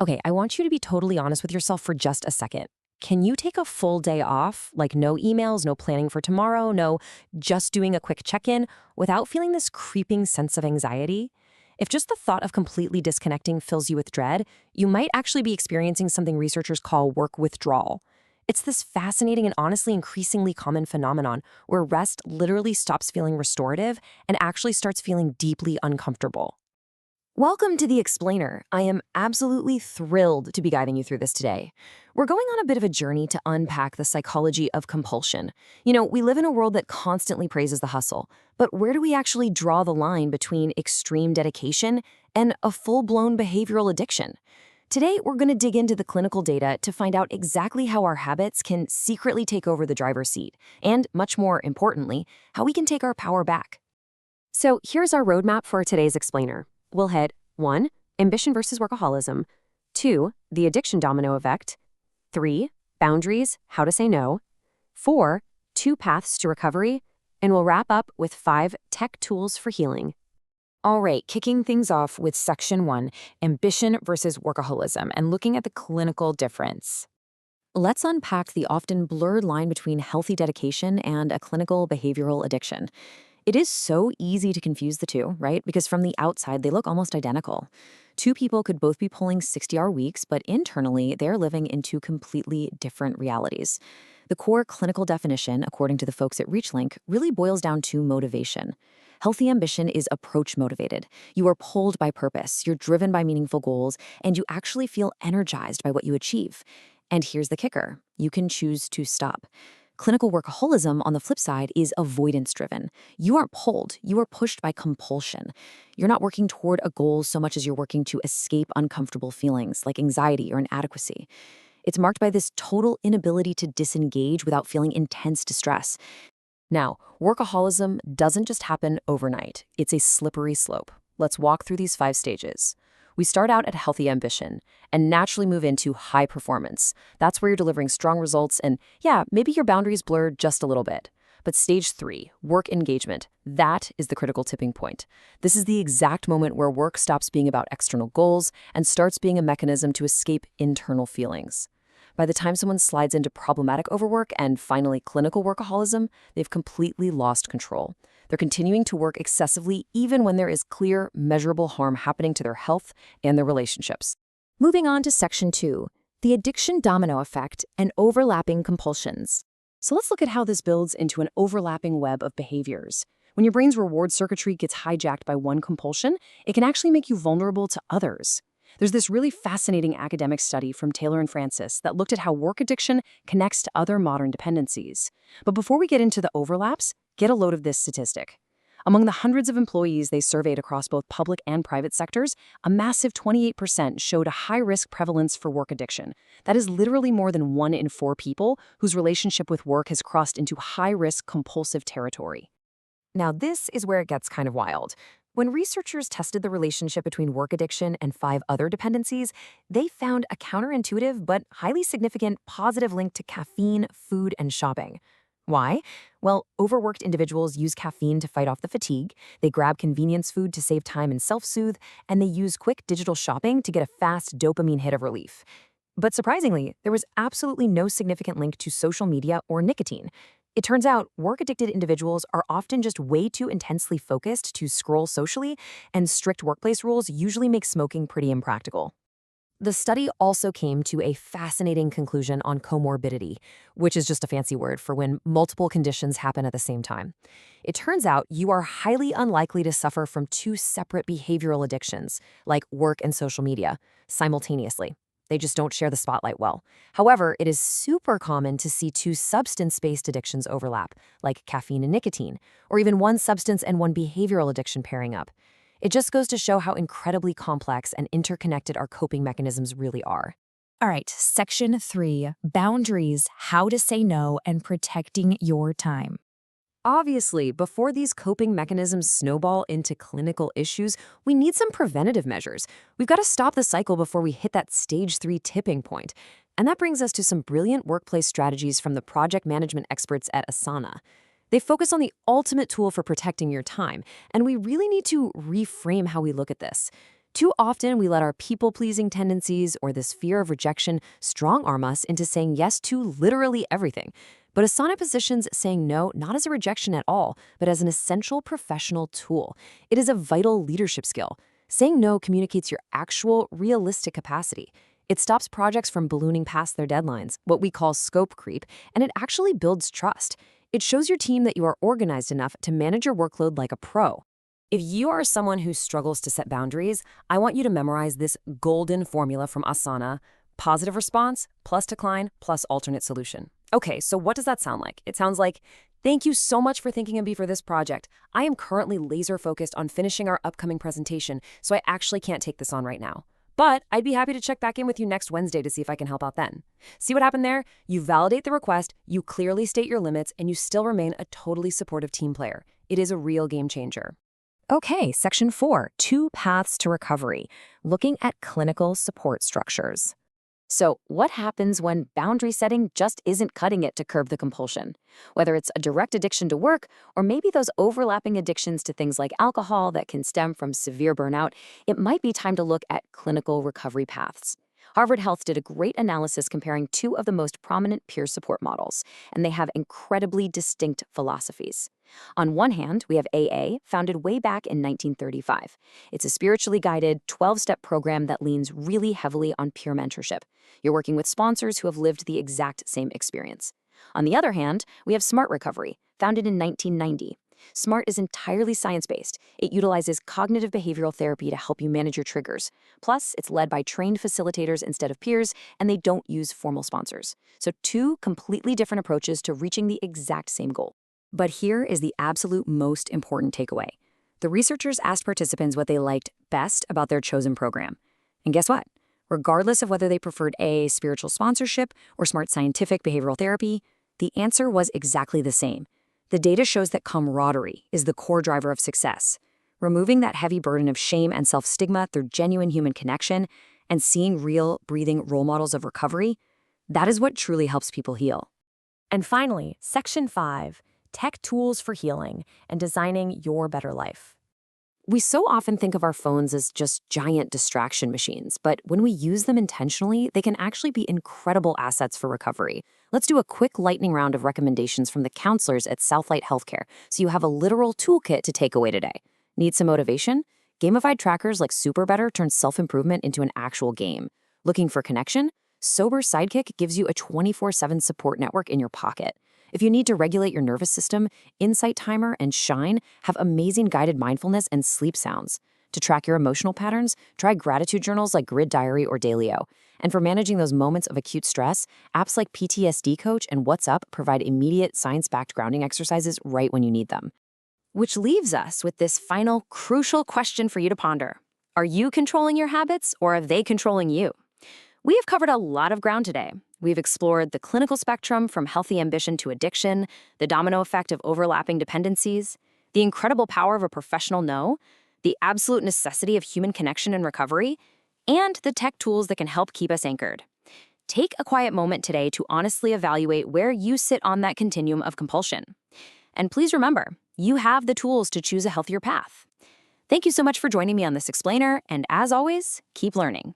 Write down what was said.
Okay, I want you to be totally honest with yourself for just a second. Can you take a full day off, like no emails, no planning for tomorrow, no just doing a quick check in, without feeling this creeping sense of anxiety? If just the thought of completely disconnecting fills you with dread, you might actually be experiencing something researchers call work withdrawal. It's this fascinating and honestly increasingly common phenomenon where rest literally stops feeling restorative and actually starts feeling deeply uncomfortable. Welcome to The Explainer. I am absolutely thrilled to be guiding you through this today. We're going on a bit of a journey to unpack the psychology of compulsion. We live in a world that constantly praises the hustle, but where do we actually draw the line between extreme dedication and a full-blown behavioral addiction? Today, we're going to dig into the clinical data to find out exactly how our habits can secretly take over the driver's seat, and much more importantly, how we can take our power back. So here's our roadmap for today's Explainer. We'll hit 1. Ambition versus workaholism. 2. The addiction domino effect. 3. Boundaries, how to say no. 4. 2 paths to recovery. And we'll wrap up with 5 tech tools for healing. All right, kicking things off with Section 1, Ambition versus workaholism, and looking at the clinical difference. Let's unpack the often blurred line between healthy dedication and a clinical behavioral addiction. It is so easy to confuse the two, right? Because from the outside, they look almost identical. Two people could both be pulling 60-hour weeks, but internally, they're living in two completely different realities. The core clinical definition, according to the folks at ReachLink, really boils down to motivation. Healthy ambition is approach motivated. You are pulled by purpose, you're driven by meaningful goals, and you actually feel energized by what you achieve. And here's the kicker: you can choose to stop. Clinical workaholism, on the flip side, is avoidance-driven. You aren't pulled, you are pushed by compulsion. You're not working toward a goal so much as you're working to escape uncomfortable feelings like anxiety or inadequacy. It's marked by this total inability to disengage without feeling intense distress. Now, workaholism doesn't just happen overnight. It's a slippery slope. Let's walk through these 5 stages. We start out at healthy ambition and naturally move into high performance. That's where you're delivering strong results and, yeah, maybe your boundaries blur just a little bit. But stage 3, work engagement, that is the critical tipping point. This is the exact moment where work stops being about external goals and starts being a mechanism to escape internal feelings. By the time someone slides into problematic overwork and finally clinical workaholism, they've completely lost control. They're continuing to work excessively even when there is clear, measurable harm happening to their health and their relationships. Moving on to Section 2, the addiction domino effect and overlapping compulsions. So let's look at how this builds into an overlapping web of behaviors. When your brain's reward circuitry gets hijacked by one compulsion, it can actually make you vulnerable to others. There's this really fascinating academic study from Taylor and Francis that looked at how work addiction connects to other modern dependencies. But before we get into the overlaps, get a load of this statistic. Among the hundreds of employees they surveyed across both public and private sectors, a massive 28% showed a high-risk prevalence for work addiction. That is literally more than 1 in 4 people whose relationship with work has crossed into high-risk compulsive territory. Now, this is where it gets kind of wild. When researchers tested the relationship between work addiction and 5 other dependencies, they found a counterintuitive but highly significant positive link to caffeine, food, and shopping. Why? Well, overworked individuals use caffeine to fight off the fatigue, they grab convenience food to save time and self-soothe, and they use quick digital shopping to get a fast dopamine hit of relief. But surprisingly, there was absolutely no significant link to social media or nicotine. It turns out work-addicted individuals are often just way too intensely focused to scroll socially, and strict workplace rules usually make smoking pretty impractical. The study also came to a fascinating conclusion on comorbidity, which is just a fancy word for when multiple conditions happen at the same time. It turns out you are highly unlikely to suffer from 2 separate behavioral addictions, like work and social media, simultaneously. They just don't share the spotlight well. However, it is super common to see 2 substance-based addictions overlap, like caffeine and nicotine, or even 1 substance and 1 behavioral addiction pairing up. It just goes to show how incredibly complex and interconnected our coping mechanisms really are. All right, Section 3, Boundaries, How to Say No and Protecting Your Time. Obviously, before these coping mechanisms snowball into clinical issues, we need some preventative measures. We've got to stop the cycle before we hit that stage 3 tipping point. And that brings us to some brilliant workplace strategies from the project management experts at Asana. They focus on the ultimate tool for protecting your time, and we really need to reframe how we look at this. Too often, we let our people-pleasing tendencies or this fear of rejection strong-arm us into saying yes to literally everything. But Asana positions saying no not as a rejection at all, but as an essential professional tool. It is a vital leadership skill. Saying no communicates your actual, realistic capacity. It stops projects from ballooning past their deadlines, what we call scope creep, and it actually builds trust. It shows your team that you are organized enough to manage your workload like a pro. If you are someone who struggles to set boundaries, I want you to memorize this golden formula from Asana: positive response plus decline plus alternate solution. Okay, so what does that sound like? It sounds like, thank you so much for thinking of me for this project. I am currently laser focused on finishing our upcoming presentation, so I actually can't take this on right now. But I'd be happy to check back in with you next Wednesday to see if I can help out then. See what happened there? You validate the request, you clearly state your limits, and you still remain a totally supportive team player. It is a real game changer. Okay, section 4, 2 paths to recovery, looking at clinical support structures. So what happens when boundary setting just isn't cutting it to curb the compulsion? Whether it's a direct addiction to work or maybe those overlapping addictions to things like alcohol that can stem from severe burnout, it might be time to look at clinical recovery paths. Harvard Health did a great analysis comparing two of the most prominent peer support models, and they have incredibly distinct philosophies. On one hand, we have AA, founded way back in 1935. It's a spiritually guided 12-step program that leans really heavily on peer mentorship. You're working with sponsors who have lived the exact same experience. On the other hand, we have Smart Recovery, founded in 1990. Smart is entirely science-based. It utilizes cognitive behavioral therapy to help you manage your triggers. Plus, it's led by trained facilitators instead of peers, and they don't use formal sponsors. So two completely different approaches to reaching the exact same goal. But here is the absolute most important takeaway. The researchers asked participants what they liked best about their chosen program. And guess what? Regardless of whether they preferred AA spiritual sponsorship or Smart scientific behavioral therapy, the answer was exactly the same. The data shows that camaraderie is the core driver of success. Removing that heavy burden of shame and self-stigma through genuine human connection and seeing real, breathing role models of recovery, that is what truly helps people heal. And finally, Section 5, Tech Tools for Healing and Designing Your Better Life. We so often think of our phones as just giant distraction machines, but when we use them intentionally, they can actually be incredible assets for recovery. Let's do a quick lightning round of recommendations from the counselors at Southlight Healthcare so you have a literal toolkit to take away today. Need some motivation? Gamified trackers like SuperBetter turn self-improvement into an actual game. Looking for connection? Sober Sidekick gives you a 24/7 support network in your pocket. If you need to regulate your nervous system, Insight Timer and Shine have amazing guided mindfulness and sleep sounds. To track your emotional patterns, try gratitude journals like Grid Diary or Dailyo. And for managing those moments of acute stress, apps like PTSD Coach and What's Up provide immediate science-backed grounding exercises right when you need them. Which leaves us with this final crucial question for you to ponder. Are you controlling your habits or are they controlling you? We have covered a lot of ground today. We've explored the clinical spectrum from healthy ambition to addiction, the domino effect of overlapping dependencies, the incredible power of a professional no, the absolute necessity of human connection and recovery, and the tech tools that can help keep us anchored. Take a quiet moment today to honestly evaluate where you sit on that continuum of compulsion. And please remember, you have the tools to choose a healthier path. Thank you so much for joining me on this explainer, and as always, keep learning.